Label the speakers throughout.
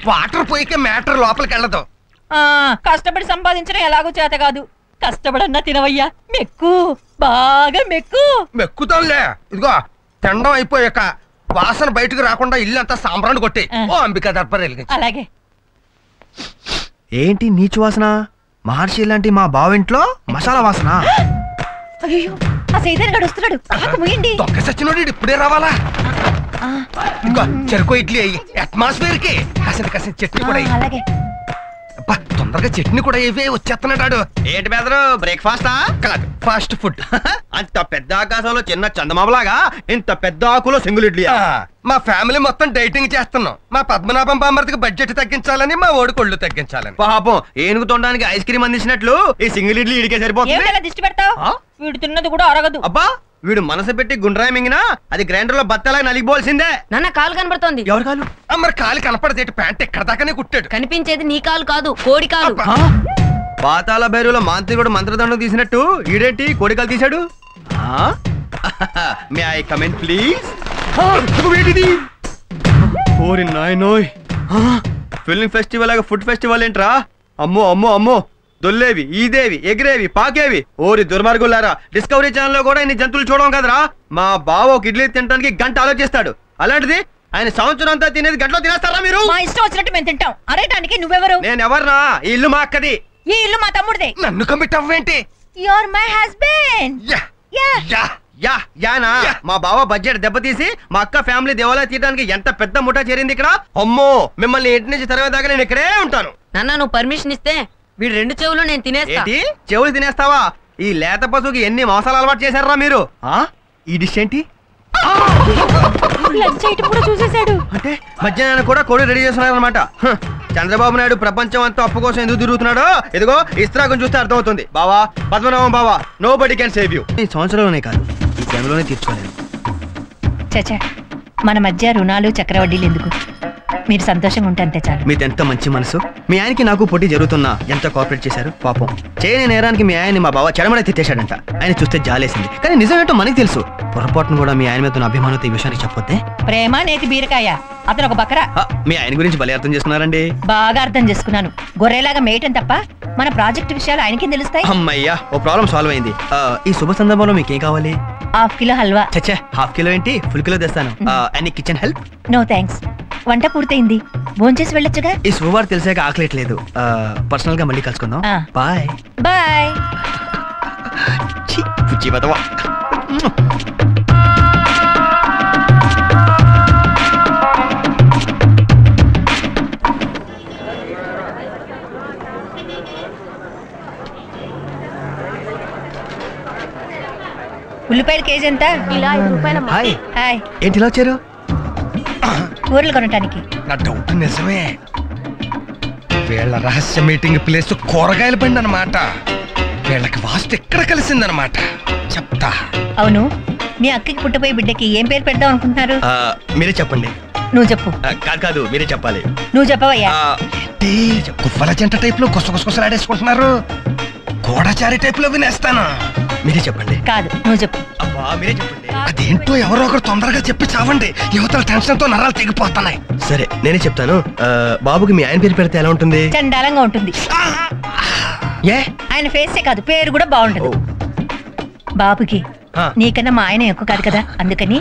Speaker 1: Water పోయికే matter లోపలికి వెళ్ళదు.
Speaker 2: కష్టపడి సంపాదించడం ఎలాగో చేత కాదు. కష్టపడన్నా తినవయ్యా, మెక్కు, బాగా మెక్కు.
Speaker 1: మెక్కుతాంలే. ఇదిగో తినడం అయిపోయాక వాసన బయటకు రాకుండా ఇల్లంతా సాంబ్రాన్ని కొట్టి ఓ అంబికా దర్బార్ వెలిగించు.
Speaker 2: అలాగే.
Speaker 3: ఏంటి నీచు వాసన? మహర్షి లాంటి మా బావింట్లో మసాలా వాసన.
Speaker 2: అయ్యో, ఆ సైతాన్ గడు వస్తున్నాడు.
Speaker 1: దొంగ సచ్చినోడు ఇప్పుడే రావాలా? ఇంకో చెరుకు ఇడ్లీ అయ్యి అట్మాస్ఫియర్ కి కాసిన చట్నీ కూడా
Speaker 2: అలాగే.
Speaker 1: తొందరగా చట్నీ కూడా ఇవే వచ్చేస్తున్నాడు.
Speaker 3: ఏంటి బెదరు, బ్రేక్ఫాస్టా?
Speaker 1: కాదు, ఫాస్ట్ ఫుడ్.
Speaker 3: అంత పెద్ద ఆకాశంలో చిన్న చందమామలాగా ఇంత పెద్ద ఆకులో సింగిల్ ఇడ్లీ.
Speaker 1: మా ఫ్యామిలీ మొత్తం డైటింగ్ చేస్తున్నాం. మా పద్మనాభం బామర్తికి బడ్జెట్ తగ్గించాలని, మా ఓడి కొళ్ళు తగ్గించాలని.
Speaker 3: పాపం ఏనుగు తొండడానికి ఐస్ క్రీమ్ అందించినట్లు ఈ సింగిల్ ఇడ్లీ ఇడికే సరిపోతుంది.
Speaker 2: దిష్టి పెడతావు? వీడు తిన్నది కూడా అరగదు.
Speaker 3: అబ్బా, వీడు మనసు పెట్టి గుండ్రాయి మింగినా అది గ్రైండర్ లో బత్తలాగా నలిగిపోవాల్సిందే.
Speaker 4: నాన్న కాలు కనబడుతోంది.
Speaker 3: ఎవరు కాలు?
Speaker 1: మరి కాలు కనపడదేటి, ప్యాంట్ ఎక్కడ దాకానే కుట్టాడు.
Speaker 4: కనిపించేది నీ కాలు కాదు, కోడి కాలు.
Speaker 3: పాతాల బైరులో మాంత్రికుడు మంత్రదండం తీసినట్టు ఈడేంటి కోడికాలు తీశాడు? May I comment please? ఓరి నాయనోయ్, ఫిల్మ్ ఫెస్టివల్ లాగా ఫుడ్ ఫెస్టివల్ ఏంట్రా? అమ్మో అమ్మో అమ్మో, దొల్లేవి, ఈదేవి, ఎగిరేవి, పాకేవి. ఓరి దుర్మార్గులారా, డిస్కవరీ ఛానల్ లో కూడా ఇన్ని జంతువులు చూడడం కదరా. మా బావ ఒక ఇడ్లీ తినడానికి గంట ఆలోచిస్తాడు. అలాంటిది ఆయన సంవత్సరం అంతా తినేది గంటలో తినేస్తారా మీరు?
Speaker 2: మా ఇష్టం వచ్చినట్టు మేము తింటాం. అరేటానికి నువ్వెవరు?
Speaker 3: నేను ఎవర్నా? ఈ ఇల్లు మా అక్కది.
Speaker 2: ఈ ఇల్లు మా తమ్ముడిదే.
Speaker 1: నన్ను కమిట్ అవ్వేంటి?
Speaker 2: You are my husband.
Speaker 3: యానా? మా బావ బడ్జెట్ దెబ్బతీసి మా అక్క ఫ్యామిలీ దేవాలయం తీయడానికి ఎంత పెద్ద ముఠా చేరింది ఇక్కడ. అమ్మో, మిమ్మల్ని ఇంటి నుంచి తరవేదాకా నేను ఇక్కడే ఉంటాను.
Speaker 4: నాన్న నువ్వు పర్మిషన్ ఇస్తే వీడు రెండు చెవులు నేను తినేస్తా.
Speaker 3: చెవులు తినేస్తావా? ఈ లేత పశువుకి ఎన్ని మోసాలు అలవాటు చేశారా మీరు? ఈ డిష్ ఏంటి?
Speaker 2: చూసేశాడు
Speaker 3: అంటే మధ్యాహ్నం కూడా కోడి రెడీ చేస్తున్నారు అనమాట. చంద్రబాబు నాయుడు ప్రపంచం అంతా అప్పు కోసం ఎందుకు తిరుగుతున్నాడో ఇదిగో ఇస్త్రాగం చూస్తే అర్థమవుతుంది. బావా, పద్మనాభం బావా, nobody can save you. ఈ సంవత్సరంలోనే కాదు, ఈ జన్మలోనే తీర్చుకోలేను.
Speaker 2: చచ్చా, మన మధ్య రుణాలు చక్రవడ్డీలు ఎందుకు? మీరు సంతోషంగా ఉంటే అంతే చాలు.
Speaker 3: మీదెంత మంచి మనసు. మీ ఆయనకి నాకు పోటీ జరుగుతున్నా ఎంత కోఆపరేట్ చేశారు. పాపం చేయని నేరానికి మీ ఆయన్ని మా బావ చెడమడ తిట్టేశాడంట. ఆయన చూస్తే జాలేసింది, కానీ నిజం ఏంటో మనకి తెలుసు. పొరపాటును కూడా మీ ఆయన మీద అభిమానంతో ఈ విషయానికి చెప్పొద్దే.
Speaker 2: ప్రేమ నేతి బీరకాయ, అతను ఒక బకరా.
Speaker 3: మీ ఆయన గురించి భలే అర్థం చేసుకున్నారండి.
Speaker 2: బాగా అర్థం చేసుకున్నాను. గొర్రెలాగా మేయటం తప్ప మన ప్రాజెక్ట్ విషయాలు ఆయనకి తెలుస్తాయి.
Speaker 3: అమ్మయ్యా, ఓ ప్రాబ్లం సాల్వ్ అయింది. ఈ శుభ సందర్భంలో మీకేం కావాలి?
Speaker 2: ½ కిలో హల్వా.
Speaker 3: చచ్చే, ½ కిలో ఏంటి, ఫుల్ కిలో తెస్తాను. Any kitchen help?
Speaker 2: No thanks, వంట పూర్తయింది, భోంచేసి వెళ్ళొచ్చుగా.
Speaker 3: ఈ శుభవార్త తెలిసాక ఆకలేట్లేదు. పర్సనల్ గా మళ్ళీ కలుసుకుందాం. Bye
Speaker 2: bye. ఉల్లిపాయలు కేజీ ఎంత?
Speaker 4: ఇలా 5 రూపాయలు.
Speaker 3: హాయ్.
Speaker 2: హాయ్.
Speaker 3: ఏంటి ఇలా వచ్చారు?
Speaker 2: కూరలు కొనటానికి.
Speaker 1: నా డౌట్ నిజమే. వీళ్ళ రహస్య మీటింగ్ ప్లేస్ కూరగాయల బండి అన్నమాట. వీళ్ళకి వాస్తు ఎక్కడ కలిసిందన్నమాట. చెప్తా.
Speaker 2: అవును, మీ అక్కకి పుట్టపోయే బిడ్డకి ఏం పేరు పెడదాం అనుకుంటున్నారు?
Speaker 3: మీరే చెప్పండి.
Speaker 2: నువ్వు చెప్పు.
Speaker 3: కాదు, మీరే చెప్పాలి.
Speaker 2: నువ్వు చెప్పవయ్యా.
Speaker 1: కువ్వల జంట టైప్ లో గుసగుసలాడేసుకుంటున్నారు. గోడచారి టైప్ లో వినేస్తాను.
Speaker 3: మీరే చెప్పండి.
Speaker 2: కాదు, నువ్వు చెప్పు.
Speaker 3: మీరే చెప్పండి.
Speaker 1: అదేంటో ఎవరో ఒకరు తొందరగా చెప్పి చావండి. యువతల టెన్షన్ తో నరాలు తెగిపోతున్నాయి.
Speaker 3: సరే, నేనే చెప్తాను. బాబుకి మీ ఆయన పేరు పెడితే ఎలా ఉంటుంది?
Speaker 2: చండాలంగా ఉంటుంది.
Speaker 3: ఏ?
Speaker 2: ఆయన ఫేసే కాదు, పేరు కూడా బాగుంటుంది. బాబుకి నీకన్నా మా ఆయన ఎక్కువ కాదు కదా, అందుకని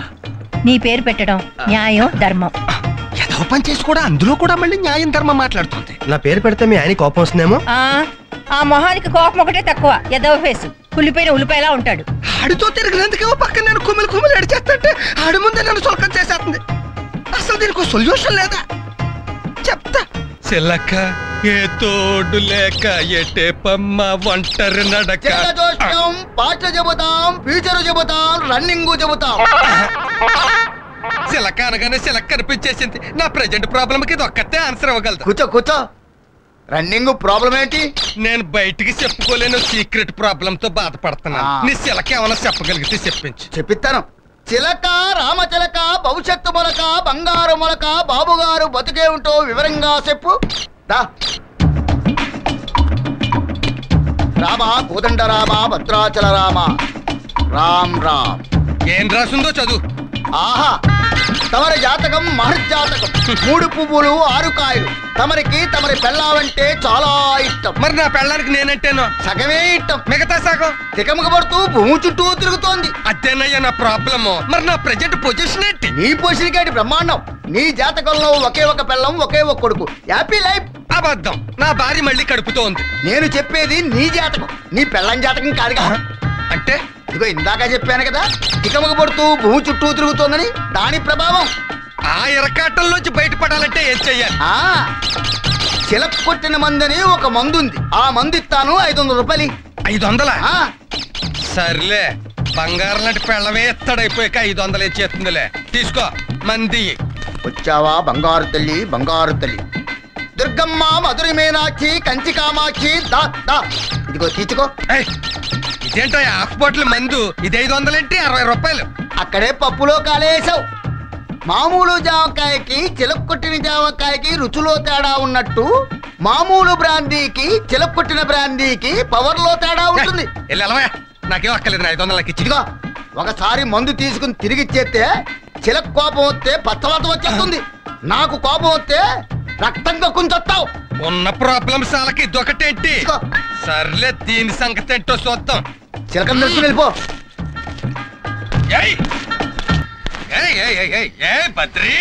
Speaker 2: నీ పేరు పెట్టడం న్యాయం ధర్మం.
Speaker 1: ఏదో పని చేసి కూడా అందులో కూడా మళ్ళీ న్యాయం ధర్మం మాట్లాడుతుంది.
Speaker 3: నా పేరు పెడితే మీ ఆయన కోపం వస్తుందేమో.
Speaker 2: ఆ మొహానికి కోపం ఒకటే తక్కువ. ఎదవ ఫేసు, కుళ్ళిపోయిన ఉల్లిపాయలా ఉంటాడు.
Speaker 1: ఆడితో తిరిగినందుకేమో పక్కన నేను కుమిలి ఎడిచేస్తుంటే ఆడి ముందే నన్ను సొలకం చేసేస్తుంది. అసలు దీనికి సొల్యూషన్ లేదా? చెప్తా. చిల్లక ఏ తోడు లేక ఎటే పమ్మ ఒంటరి నడక.
Speaker 5: పాట చెబుతాం, ఫ్యూచర్ చెబుతాం, రన్నింగ్ చెబుతాం.
Speaker 1: చిలక అనగానే చిలక కనిపించేసింది. నా ప్రెజెంట్ ప్రాబ్లం కి ఇది ఒక్కటే ఆన్సర్ ఇవ్వగలదు.
Speaker 5: కూర్చో. రన్నింగ్ ప్రాబ్లం ఏంటి?
Speaker 1: నేను బయటికి చెప్పుకోలేను సీక్రెట్ ప్రాబ్లం తో బాధపడుతున్నా. నీ చిలక ఏమైనా చెప్పగలిగితే చెప్పించు.
Speaker 5: చెప్పిస్తాను. చిలక, రామచిలక, భవిష్యత్తు మొలక, బంగారు మొలక, బాబుగారు బతుకే ఉంటో వివరంగా చెప్పు. రామ, కోదండ రామ, భద్రాచల రామ, రామ్ రామ్.
Speaker 1: ఏం రాసిందో చదువు.
Speaker 5: ఆహా, తమరి జాతకం మహర్జాతకం. 3 పువ్వులు 6 కాయలు. తమరి పెళ్ళావంటే చాలా ఇష్టం.
Speaker 1: మరి నా పెళ్ళానికి నేనంటేనో
Speaker 5: సగమే ఇష్టం.
Speaker 1: మిగతా సగం
Speaker 5: తికమక పడుతూ భూమి చుట్టూ తిరుగుతోంది.
Speaker 1: అదేనయ్యా నా ప్రాబ్లము. మరి నా ప్రెజెంట్ పొజిషన్ ఏంటి?
Speaker 5: నీ పొజిషన్ కేటి బ్రహ్మాండం. నీ జాతకంలో ఒకే ఒక పెళ్ళం, ఒకే ఒక కొడుకు. Happy life.
Speaker 1: అబద్ధం. నా భార్య మళ్ళీ కడుపుతో ఉంది.
Speaker 5: నేను చెప్పేది నీ జాతకం, నీ పెళ్ళం జాతకం కాదుగా.
Speaker 1: అంటే
Speaker 5: ఇదిగో ఇందాక చెప్పాను కదా, తికమక పడుతూ భూమి చుట్టూ తిరుగుతోందని. దాని ప్రభావం.
Speaker 1: ఆ ఇరకాటంలోంచి బయటపడాలంటే ఏం చెయ్యాలి?
Speaker 5: చిలక కొట్టిన మందని ఒక మందుంది. ఆ మందు ఇస్తాను, 500 రూపాయలు.
Speaker 1: 500? సర్లే, బంగారం లాంటి పెళ్ళమే ఎత్తడైపోయాక 500 ఇచ్చేస్తుందిలే. తీసుకో మంది.
Speaker 5: వచ్చావా బంగారు తల్లి, బంగారు తల్లి. దుర్గమ్మ, మధురి మీనాక్షి, కంచి కామాక్షి. దా దా, ఇదిగో తీసుకో.
Speaker 1: ఇదేంటో హాఫ్ బాటిల్ మందు. ఇది 500 ఏంటి? 60 రూపాయలు.
Speaker 5: అక్కడే పప్పులో కాలేసావు. మామూలు జామకాయకి చిలక కొట్టిన జామకాయకి రుచిలో తేడా ఉన్నట్టు, మామూలు బ్రాందీకి చిలక కొట్టిన బ్రాందీకి పవర్ లో తేడా ఉంటుంది.
Speaker 1: నాకేం అక్కర్లేదు. 500 ఇచ్చి.
Speaker 5: ఇదిగో ఒకసారి మందు తీసుకుని తిరిగి ఇచ్చేస్తే చిలక కోపం వస్తే పచ్చవాతం వచ్చేస్తుంది. నాకు కోపం వస్తే రక్తంగా కుంచొస్తావు.
Speaker 1: ఉన్న ప్రాబ్లమ్ సాలకి ఇదొకటేంటి? సర్లే, దీని సంగతి ఏంటో చూద్దాం.
Speaker 5: చిలకం తెలుసుకుని వెళ్ళిపో.
Speaker 1: బద్రి,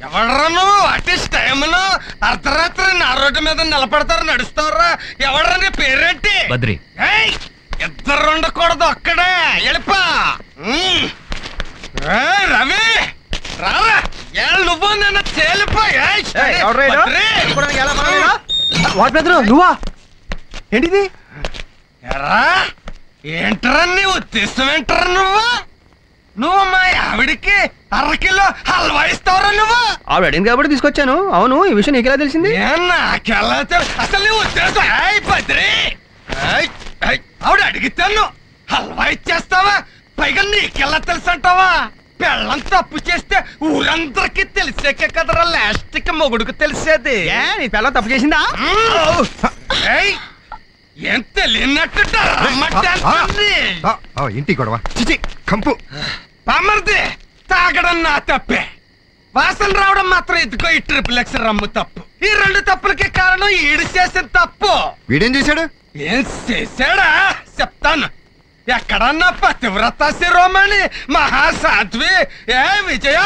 Speaker 1: ఎవడరా నువ్వు? అట్లీస్ట్ టైంలో అర్ధరాత్రి నా రోడ్డు మీద నిలబడతారు, నడుస్తారా? ఎవడరా నీ పేరేంటి?
Speaker 6: బద్రి.
Speaker 1: ఇద్దరు ఉండకూడదు, అక్కడే వెళ్ళిపా. రవి రారా, నువ్వు నన్ను
Speaker 3: నువ్వా? ఏంటిది?
Speaker 1: ఏంటరా నీ ఉద్దేశం? ఏంటరా నువ్వు మా ఆవిడికి 1/2 కిలో హల్వా ఇస్తావరా? నువ్వు
Speaker 3: ఆవిడ అడిగింది కాబట్టి తీసుకొచ్చాను. అవును, ఈ విషయం నీకెలా తెలిసింది?
Speaker 1: నాకెలా అసలు నీ ఉద్దేశం? బద్రి, ఆవిడ అడిగితే హల్వా ఇచ్చేస్తావా? పైగా నీకెలా తెలుసు అంటావా? పెళ్ళం తప్పు చేస్తే ఊరందరికి తెలిసాకే కదరా లాస్ట్ కి మొగుడుకు తెలిసేది.
Speaker 3: నీ పెళ్ళం తప్పు చేసిందా?
Speaker 1: ఏం తెలియనట్టు
Speaker 7: ఇంటి గొడవ కంపు.
Speaker 1: పామర్ది, తాగడం నా తప్పే, వాసన రావడం మాత్రం ఇదిగో ఈ XXX రమ్ము తప్పు. ఈ 2 తప్పులకి కారణం ఈడు చేసిన తప్పు.
Speaker 7: వీడేం చేశాడు?
Speaker 1: ఏం చేశాడా చెప్తాను. ఎక్కడన్నా పతివ్రత శిరోమణి మహాసాధ్వి విజయ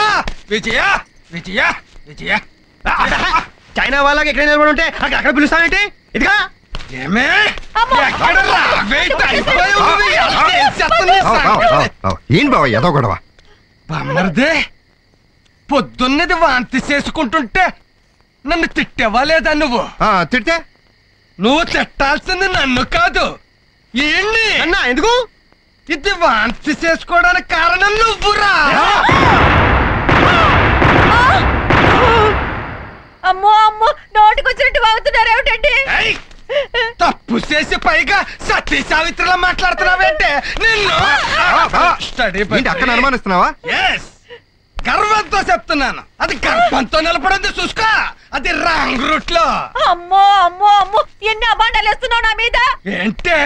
Speaker 1: విజయ విజయ విజయ
Speaker 3: చైనా వాళ్ళకి ఎక్కడ నిలబడి ఉంటే అక్కడ పిలుస్తావేంటి? ఇదిగా
Speaker 1: ఏమే
Speaker 7: ఏం బావ ఏదో గొడవ?
Speaker 1: బామ్మర్దే, పొద్దున్నది వాంతి చేసుకుంటుంటే నన్ను తిట్టేవా లేదా? నువ్వు
Speaker 7: తిడితే
Speaker 1: నువ్వు తిట్టాల్సింది నన్ను కాదు, ఏంటి
Speaker 3: అన్నా? ఎందుకు?
Speaker 1: ఇది వాంతి చేసుకోవడానికి కారణం నువ్వురా.
Speaker 2: అమ్మో అమ్మో, నోటికొచ్చినట్టు వాగుతున్నారు ఏమిటండి?
Speaker 1: తప్పు చేసి పైగా సతీ సావిత్రిలా మాట్లాడుతున్నావేంటే? నిన్ను
Speaker 7: అక్కడ అనుమానిస్తున్నావా?
Speaker 1: గర్వంతో చెప్తున్నాను. అది గర్భంతో నిలబడింది చూసుకో. అది రాంగ్ రూట్ లో.
Speaker 2: అమ్మో అమ్మో అమ్మో, ఎన్ని అబాండాలు వేస్తున్నావు నా మీద?
Speaker 1: ఏంటే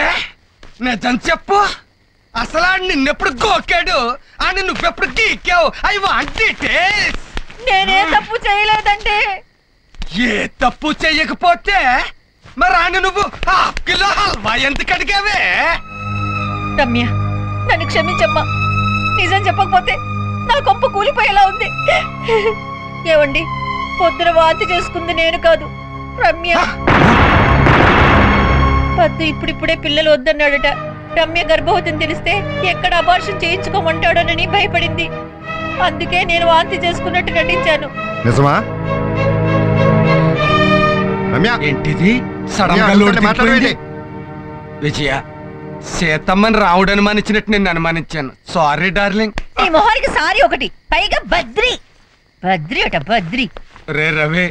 Speaker 1: నిజం చెప్పు. అసలు నిన్నెప్పుడు గోకాడు అని నువ్వెప్పుడు గీకావు? అవి వాంటి
Speaker 2: నేనే తప్పు చేయలేదండి.
Speaker 1: ఏ తప్పు చెయ్యకపోతే మరి ఆయన నువ్వు 1/2 కిలో హల్వా ఎందుకు అడిగావే?
Speaker 2: రమ్య, నన్ను క్షమించమ్మా. నిజం చెప్పకపోతే నా కొంప కూలిపోయేలా ఉంది. ఏవండి, పొద్దున వాంతి చేసుకుంది నేను కాదు, రమ్య. పద్దు ఇప్పుడిప్పుడే పిల్లలు వద్దన్నాడట. రమ్య గర్భవతిని తెలిస్తే ఎక్కడ అబార్షన్ చేయించుకోమంటాడోనని భయపడింది. అందుకే నేను వాంతి చేసుకున్నట్టు నటించాను.
Speaker 7: నిజమా?
Speaker 1: ఏంటిది సడన్ విజయ? సీతమ్మని రావుడు అనుమానించినట్టు నిన్ను అనుమానించాను. Sorry darling.
Speaker 2: ఈ మొహానికి సారీ ఒకటి, పైగా బద్రి బద్రి అట బద్రి.
Speaker 1: రే రవి,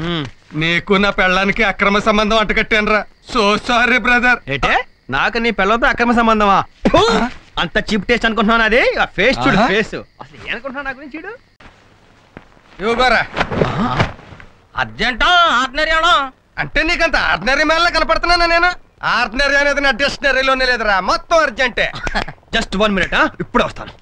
Speaker 1: నీకు నా పెళ్ళానికి అక్రమ సంబంధం అంటకట్టానురా. So sorry brother.
Speaker 3: ఏంటే నాకు నీ పెళ్ళంతో అక్రమ సంబంధమా? అంత చీప్ టేస్ట్ అనుకుంటున్నాను. అది ఫేస్ చూడు, ఫేస్ అసలు ఏమనుకుంటున్నావు నా గురించి? చూడు
Speaker 1: ఇవ్వరా.
Speaker 3: అర్జెంటా ఆర్డినరీ అవడం
Speaker 1: అంటే నీకంత ఆర్డినరీ మేళ కనపడుతున్నానా నేను? ఆర్డినరీ అనేది నా డిక్షనరీలోనే లేదురా, మొత్తం అర్జెంటే.
Speaker 3: జస్ట్ 1 minute, ఇప్పుడు వస్తాను.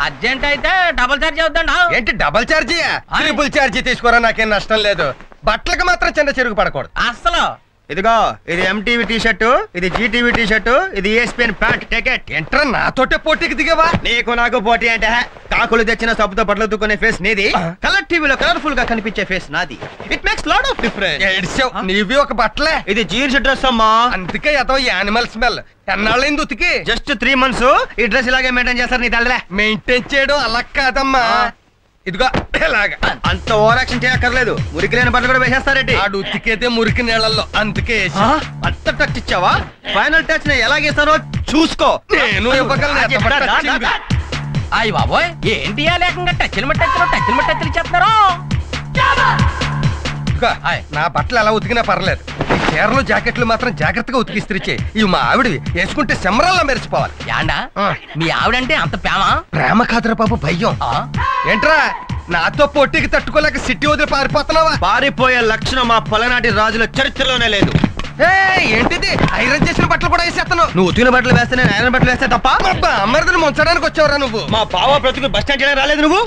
Speaker 6: అర్జెంట్ అయితే డబుల్ చార్జ్ అవుతాడా?
Speaker 1: ఏంటి డబల్ ఛార్జీ? ట్రిపుల్ ఛార్జీ తీసుకోరా, నాకేం నష్టం లేదు. బట్టలకు మాత్రం చిన్న చెరుగు పడకూడదు.
Speaker 6: అసలు
Speaker 3: ఇదిగో ఇది ఎంటీవీ టీ షర్టు, ఇది జీటీవీ టీ షర్టు, ఇది ESPN ప్యాంట్. టికెట్.
Speaker 1: ఏంట్రా నాతోటే పోటీకి దిగవా?
Speaker 3: నీకు నాకు పోటీ అంటే కాకులు తెచ్చిన సబ్బుతో బట్టలు దుక్కునే ఫేస్ నీది, కలర్ టీవీలో కలర్ఫుల్ గా కనిపించే ఫేస్ నాది. It makes lot of difference.
Speaker 1: ఏడ్చావు, నీవి ఒక బట్టలే.
Speaker 3: ఇది జీన్స్ డ్రెస్ అమ్మా,
Speaker 1: అందుకే ఏదో యానిమల్ స్మెల్. ఎన్నాళ్ళైంది ఉతికి?
Speaker 3: Just 3 months. ఈ డ్రెస్ ఇలాగే మెయింటైన్ చేస్తారు నీ తల్లే.
Speaker 1: మెయింటైన్ చేయడం అలా కాదమ్మా, ఇదిగో ఇలాగా.
Speaker 3: అంత ఓవర్ యాక్షన్ చేయక్కర్లేదు, మురికి లేని బట్టలు కూడా వేసేస్తారేంటి?
Speaker 1: ఆడు ఉతికేదే మురికి నీళ్ళల్లో, అందుకే వేసా.
Speaker 3: అంత టచ్ ఇచ్చావా? ఫైనల్ టచ్ ని ఎలాగేస్తారో చూసుకో.
Speaker 1: నేను ఇవ్వగలను.
Speaker 6: అయ్యి బాబోయ్, ఏంటి ఆ లేకంగా టచ్లు టచ్లు చేస్తున్నారు?
Speaker 1: ఇదిగో, నా బట్టలు ఎలా ఉతికినా పర్లేదు, ఈ చీరలు జాకెట్లు మాత్రం జాగ్రత్తగా ఉతికిస్త్రీ చేయి. ఇవి మా ఆవిడవి, వేసుకుంటే సెమరాల్లా మెరిసిపోవాలి.
Speaker 6: యాండా మీ ఆవిడంటే అంత ప్రేమ?
Speaker 1: ప్రేమ కాదురా బాబు, భయం. ఏంట్రా నాతో పోటీకి తట్టుకోలేక సిటీ వదిలి పారిపోతున్నావా?
Speaker 3: పారిపోయే లక్షణం మా పలనాటి రాజుల చరిత్రలోనే లేదు.
Speaker 1: ఏంటిది? ఐరన్ చేసిన బట్టలు కూడా వేసేస్తాను.
Speaker 3: నువ్వు ఉతికిన బట్టలు వేస్తే నేను ఐరన్ బట్టలు వేస్తే తప్ప?
Speaker 1: అమ్మరిని ముంచడానికి వచ్చావురా నువ్వు?
Speaker 3: మా బావ బ్రతుకు బస్ స్టాండ్ చేయడానికి రాలేదు నువ్వు.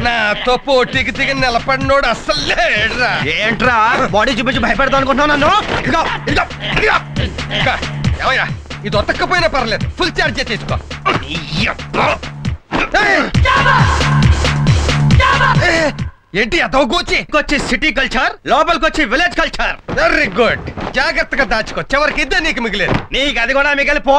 Speaker 1: నాతో పోటీకి దిగి నిలబడినోడు అస్సలు లేడురా.
Speaker 3: ఏంట్రా బాడీ చూపించి భయపెడతావు అనుకుంటున్నావు నన్ను?
Speaker 1: ఏమయ్యా, ఇది ఒతక్కపోయినా పర్లేదు, ఫుల్ ఛార్జ్ తీసుకో. ఏంటి
Speaker 3: వచ్చి సిటీ కల్చర్, లోపలికి వచ్చి విలేజ్ కల్చర్.
Speaker 1: వెరీ గుడ్, జాగ్రత్తగా దాచుకో, చివరికి ఇద్దరు నీకు మిగిలేదు.
Speaker 3: నీకు అది కూడా మిగిలిపో.